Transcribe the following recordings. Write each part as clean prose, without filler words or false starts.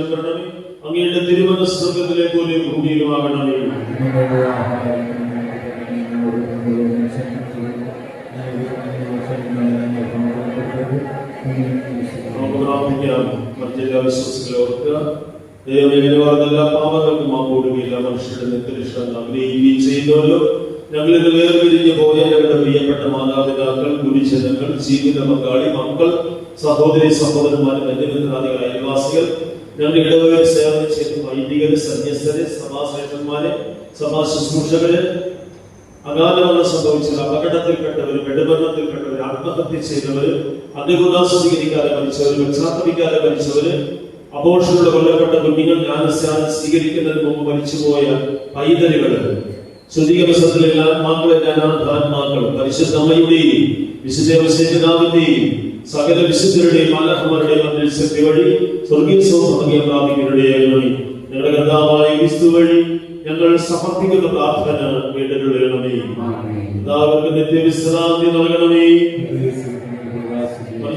നൽകണമേ. അങ്ങയുടെ തിരുമനസ്സ് സ്വർഗ്ഗത്തിലെ പോലെ ഭൂമിയിലുമാകണമേ. നമുക്ക് പ്രാർത്ഥിക്കാം. മറ്റെല്ലാ വിശ്വാസികളെ ഓർക്കുക. ദൈവമേഖലവാദെല്ലാ പാപങ്ങൾക്കും മാപ്പോടുകയില്ല. മനുഷ്യരുടെ നിത്യരക്ഷണം ആഗ്രഹിക്കുകയും ചെയ്യുന്നവരോ ഞങ്ങളിത് വേർപിരിഞ്ഞു പോയ ഞങ്ങളുടെ പ്രിയപ്പെട്ട മാതാപിതാക്കൾ, ഗുരുജനങ്ങൾ, ജീവിത പങ്കാളി, മക്കൾ, സഹോദരി സഹോദരന്മാർ, ബന്ധുമിത്രാദികൾ, അയൽവാസികൾ, ഞങ്ങളുടെ ഇടവകയിൽ സേവനം ചെയ്ത വൈദികര്, സന്യസ്തര്, സഭാശ്രേഷ്ഠന്മാര്, സഭാ ശുശ്രൂഷകര്, അകാലമരണം സംഭവിച്ചവർ, അപകടത്തിൽപ്പെട്ടവര്, വെടുമരണത്തിൽപ്പെട്ടവര്, ആത്മഹത്യ ചെയ്തവര്, അധികുദാസ സ്വീകരിക്കാതെ മരിച്ചവര്, പശ്ചാത്തപിക്കാതെ മരിച്ചവര്, അപോഷണങ്ങൾ കൊല്ലപ്പെട്ട കുഞ്ഞുങ്ങൾ, ജ്ഞാനസ്നാനം സ്വീകരിക്കുന്നതിന് മുമ്പ് മരിച്ചുപോയ പൈതലുകള്, ശുദ്ധീകരണത്തിലെ ആത്മാക്കളെ, ജ്ഞാനാത്മാക്കൾ, പരിശുദ്ധ അമ്മയുടെയും വിശുദ്ധ സകല വിശുദ്ധരുടെയും മാലാഖമാരുടെയും അന്തരീക്ഷത്തെ വഴി സ്വർഗീയ സൗഭാഗ്യം പ്രാപിക്കുന്നവരുടെയാകണമേ. ഞങ്ങളുടെ കർത്താവായ ക്രിസ്തു വഴി ഞങ്ങൾ സമർപ്പിക്കുന്ന പ്രാർത്ഥന കേട്ടിട്ടുള്ളണമേ. പിതാവിന്റെ നിത്യവിശ്രാന്തി നൽകണമേ.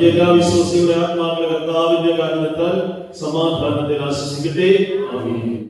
എല്ലാ വിശ്വാസികളുടെ ആത്മാക്കളെ കർത്താവിന്റെ കാരണത്താൽ സമാധാനത്തിൽ ആശ്വസിക്കട്ടെ. ആമേൻ.